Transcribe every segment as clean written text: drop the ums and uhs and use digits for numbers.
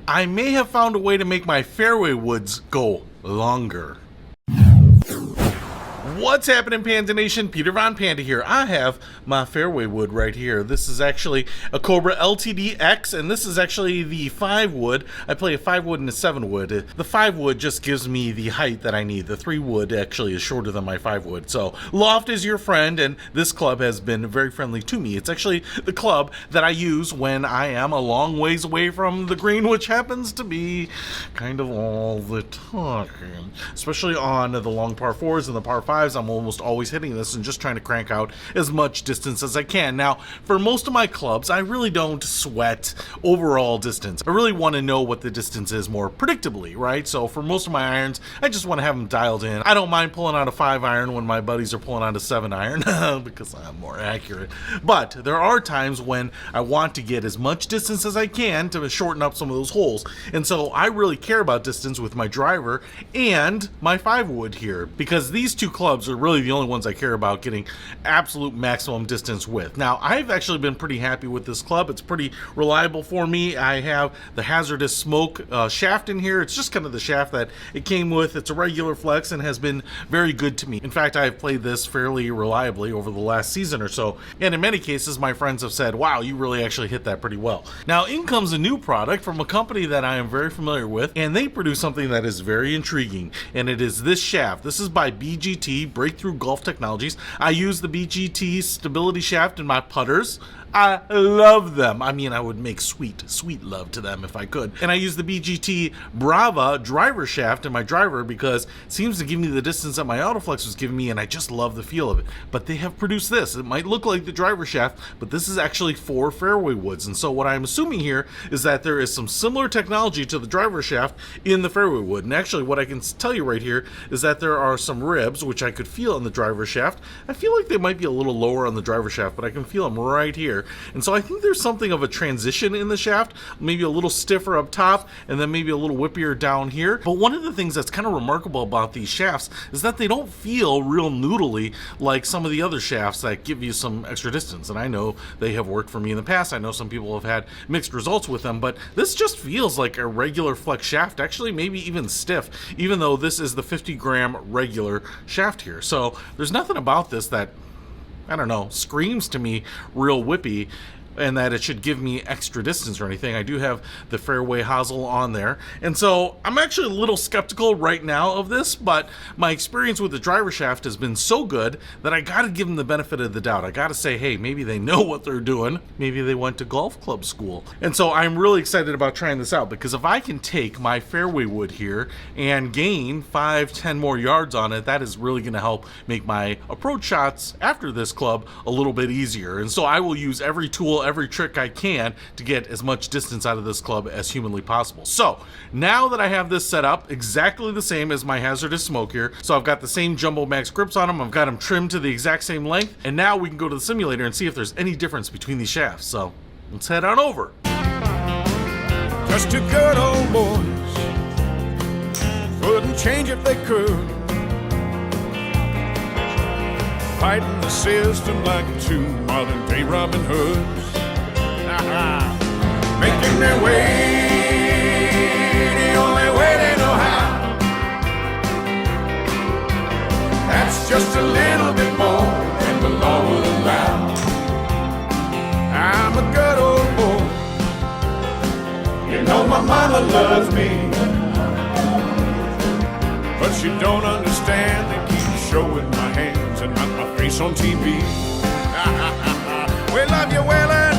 I may have found a way to make my fairway woods go longer. What's happening, Panda Nation? Peter Von Panda here. I have my fairway wood right here. This is actually a Cobra LTD X, and this is actually the 5 wood. I play a 5 wood and a 7 wood. The 5 wood just gives me the height that I need. The 3 wood actually is shorter than my 5 wood. So loft is your friend, and this club has been very friendly to me. It's actually the club that I use when I am a long ways away from the green, which happens to be kind of all the time. Especially on the long par 4s and the par 5s. I'm almost always hitting this and just trying to crank out as much distance as I can. Now, for most of my clubs, I really don't sweat overall distance. I really want to know what the distance is more predictably, right? So for most of my irons, I just want to have them dialed in. I don't mind pulling out a 5 iron when my buddies are pulling out a 7 iron because I'm more accurate. But there are times when I want to get as much distance as I can to shorten up some of those holes. And so I really care about distance with my driver and my 5 wood here, because these two clubs are really the only ones I care about getting absolute maximum distance with. Now, I've actually been pretty happy with this club. It's pretty reliable for me. I have the hazardous smoke shaft in here. It's just kind of the shaft that it came with. It's a regular flex and has been very good to me. In fact, I've played this fairly reliably over the last season or so, and in many cases my friends have said, wow, you really actually hit that pretty well. Now, in comes a new product from a company that I am very familiar with, and they produce something that is very intriguing, and it is this shaft. This is by BGT, Breakthrough Golf Technologies. I use the BGT stability shaft in my putters. I love them. I mean, I would make sweet love to them if I could. And I use the BGT Brava driver shaft in my driver because it seems to give me the distance that my autoflex was giving me, and I just love the feel of it. But they have produced this. It might look like the driver shaft, but this is actually for fairway woods. And so what I'm assuming here is that there is some similar technology to the driver shaft in the fairway wood. And actually what I can tell you right here is that there are some ribs, which I could feel on the driver shaft. I feel like they might be a little lower on the driver shaft, but I can feel them right here. And so I think there's something of a transition in the shaft, maybe a little stiffer up top and then maybe a little whippier down here. But one of the things that's kind of remarkable about these shafts is that they don't feel real noodly like some of the other shafts that give you some extra distance. And I know they have worked for me in the past. I know some people have had mixed results with them, but this just feels like a regular flex shaft, actually maybe even stiff, even though this is the 50-gram regular shaft here. So there's nothing about this that, I don't know, screams to me real whippy and that it should give me extra distance or anything. I do have the fairway hosel on there. And so I'm actually a little skeptical right now of this, but my experience with the driver shaft has been so good that I gotta give them the benefit of the doubt. I gotta say, hey, maybe they know what they're doing. Maybe they went to golf club school. And so I'm really excited about trying this out, because if I can take my fairway wood here and gain 5-10 more yards on it, that is really gonna help make my approach shots after this club a little bit easier. And so I will use every tool, every trick I can to get as much distance out of this club as humanly possible. So now that I have this set up exactly the same as my hazardous smoke here, so I've got the same Jumbo Max grips on them, I've got them trimmed to the exact same length, and now we can go to the simulator and see if there's any difference between these shafts. So let's head on over. Just two good old boys, wouldn't change if they could, fighting the system like two modern day Robin Hoods. Making their way the only way they know how. That's just a little bit more than the law will allow. I'm a good old boy, you know my mama loves me, but she don't understand. They keep showing my hands and not my face on TV. We love you, Waylon.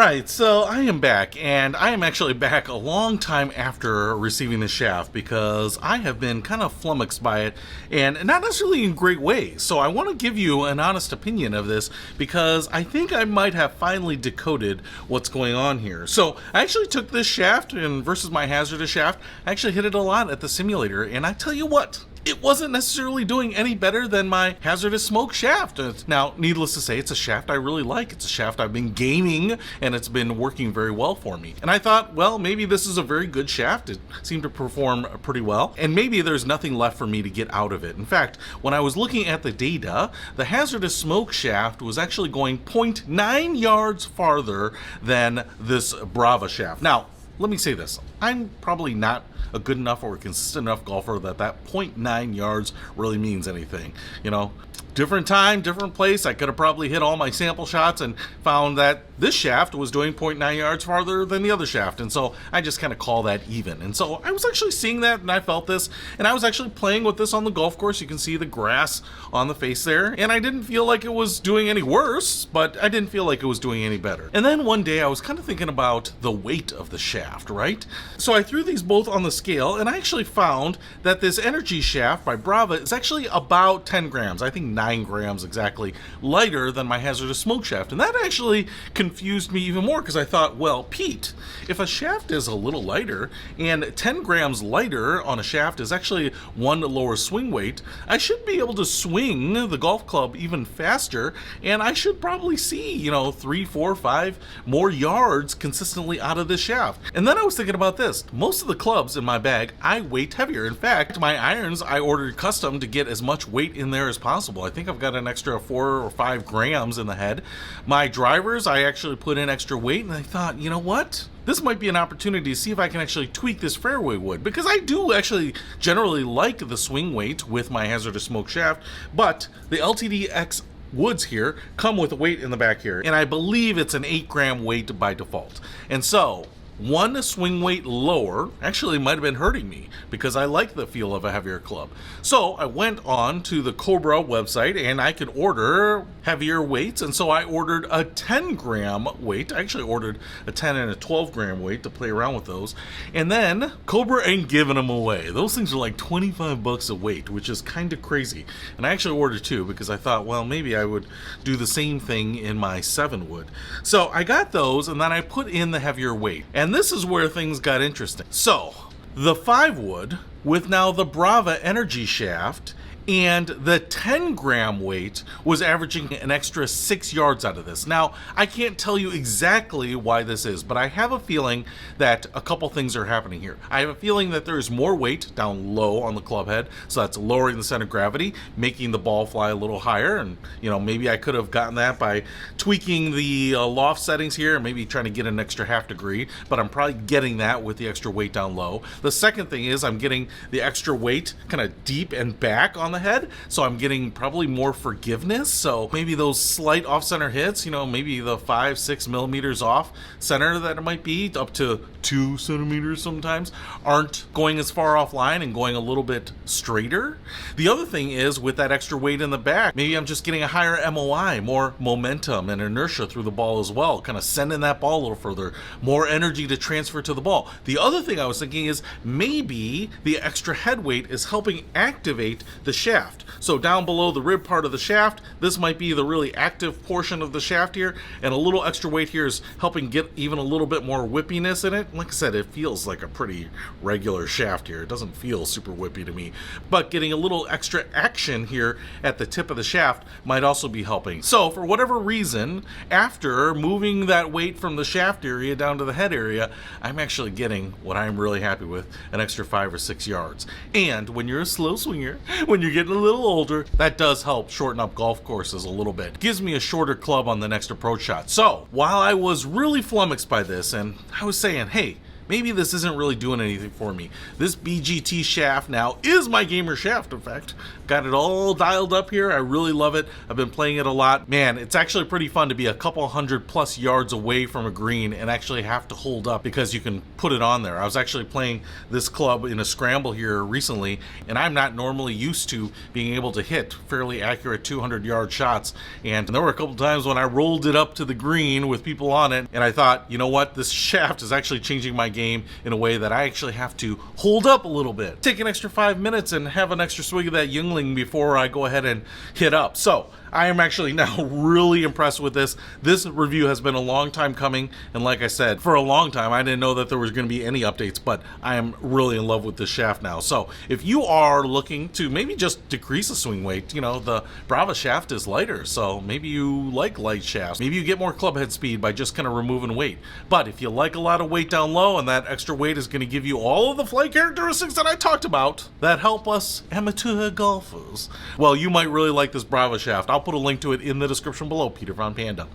Alright, so I am back, and I am actually back a long time after receiving the shaft because I have been kind of flummoxed by it, and not necessarily in great ways. So I want to give you an honest opinion of this because I think I might have finally decoded what's going on here. So I actually took this shaft and versus my hazardous shaft, I actually hit it a lot at the simulator, and I tell you what, it wasn't necessarily doing any better than my hazardous smoke shaft. Now, needless to say, it's a shaft I really like. It's a shaft I've been gaming, and it's been working very well for me. And I thought, well, maybe this is a very good shaft. It seemed to perform pretty well, and maybe there's nothing left for me to get out of it. In fact, when I was looking at the data, the hazardous smoke shaft was actually going 0.9 yards farther than this Brava shaft. Now, let me say this. I'm probably not a good enough or a consistent enough golfer that 0.9 yards really means anything. You know, different time, different place. I could have probably hit all my sample shots and found that this shaft was doing 0.9 yards farther than the other shaft. And so I just kind of call that even. And so I was actually seeing that, and I felt this, and I was actually playing with this on the golf course. You can see the grass on the face there. And I didn't feel like it was doing any worse, but I didn't feel like it was doing any better. And then one day I was kind of thinking about the weight of the shaft, right? So I threw these both on the scale, and I actually found that this energy shaft by Brava is actually about 10 grams. I think 9 grams exactly lighter than my hazardous smoke shaft. And that actually confused me even more because I thought, well, Pete, if a shaft is a little lighter and 10 grams lighter on a shaft is actually one lower swing weight, I should be able to swing the golf club even faster, and I should probably see, 3, 4, 5 more yards consistently out of this shaft. And then I was thinking about this. Most of the clubs in my bag, I weight heavier. In fact, my irons, I ordered custom to get as much weight in there as possible. I think I've got an extra 4 or 5 grams in the head. My drivers, I actually put in extra weight, and I thought, you know what? This might be an opportunity to see if I can actually tweak this fairway wood, because I do actually generally like the swing weight with my hazardous smoke shaft, but the LTDX woods here come with a weight in the back here, and I believe it's an 8 gram weight by default. And so one swing weight lower actually might have been hurting me because I like the feel of a heavier club. So I went on to the Cobra website and I could order heavier weights, and so I ordered a 10 gram weight. I actually ordered a 10 and a 12 gram weight to play around with those. And then Cobra ain't giving them away. Those things are like 25 bucks a weight, which is kind of crazy. And I actually ordered 2 because I thought, well, maybe I would do the same thing in my 7 wood. So I got those, and then I put in the heavier weight. And this is where things got interesting. So the 5 wood with now the Brava energy shaft and the 10 gram weight was averaging an extra 6 yards out of this. Now, I can't tell you exactly why this is, but I have a feeling that a couple things are happening here. I have a feeling that there is more weight down low on the club head, so that's lowering the center of gravity, making the ball fly a little higher, and maybe I could have gotten that by tweaking the loft settings here, and maybe trying to get an extra half degree, but I'm probably getting that with the extra weight down low. The second thing is I'm getting the extra weight kind of deep and back on the head, so I'm getting probably more forgiveness. So maybe those slight off-center hits, maybe the 5-6 millimeters off center that it might be, up to 2 centimeters sometimes, aren't going as far offline and going a little bit straighter. The other thing is with that extra weight in the back, maybe I'm just getting a higher MOI, more momentum and inertia through the ball as well, kind of sending that ball a little further, more energy to transfer to the ball. The other thing I was thinking is maybe the extra head weight is helping activate the shaft. So down below the rib part of the shaft, this might be the really active portion of the shaft here, and a little extra weight here is helping get even a little bit more whippiness in it. Like I said, it feels like a pretty regular shaft here. It doesn't feel super whippy to me, but getting a little extra action here at the tip of the shaft might also be helping. So for whatever reason, after moving that weight from the shaft area down to the head area, I'm actually getting what I'm really happy with, an extra 5 or 6 yards. And when you're a slow swinger, when you're getting a little older, that does help shorten up golf courses a little bit. Gives me a shorter club on the next approach shot. So while I was really flummoxed by this, and I was saying, hey, maybe this isn't really doing anything for me. This BGT shaft now is my gamer shaft, in fact. Got it all dialed up here. I really love it. I've been playing it a lot. Man, it's actually pretty fun to be a couple 100+ yards away from a green and actually have to hold up because you can put it on there. I was actually playing this club in a scramble here recently, and I'm not normally used to being able to hit fairly accurate 200-yard shots. And there were a couple times when I rolled it up to the green with people on it, and I thought, you know what, this shaft is actually changing my game in a way that I actually have to hold up a little bit. Take an extra 5 minutes and have an extra swig of that Yuengling before I go ahead and hit up. So I am actually now really impressed with this. This review has been a long time coming, and like I said, for a long time I didn't know that there was going to be any updates, but I am really in love with this shaft now. So if you are looking to maybe just decrease the swing weight, you know, the Brava shaft is lighter, so maybe you like light shafts. Maybe you get more club head speed by just kind of removing weight. But if you like a lot of weight down low, and that extra weight is going to give you all of the flight characteristics that I talked about that help us amateur golfers, well, you might really like this Brava shaft. I'll put a link to it in the description below. Peter Von Panda,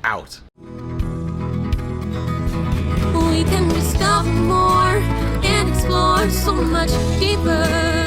out. We can discover more and explore so much deeper.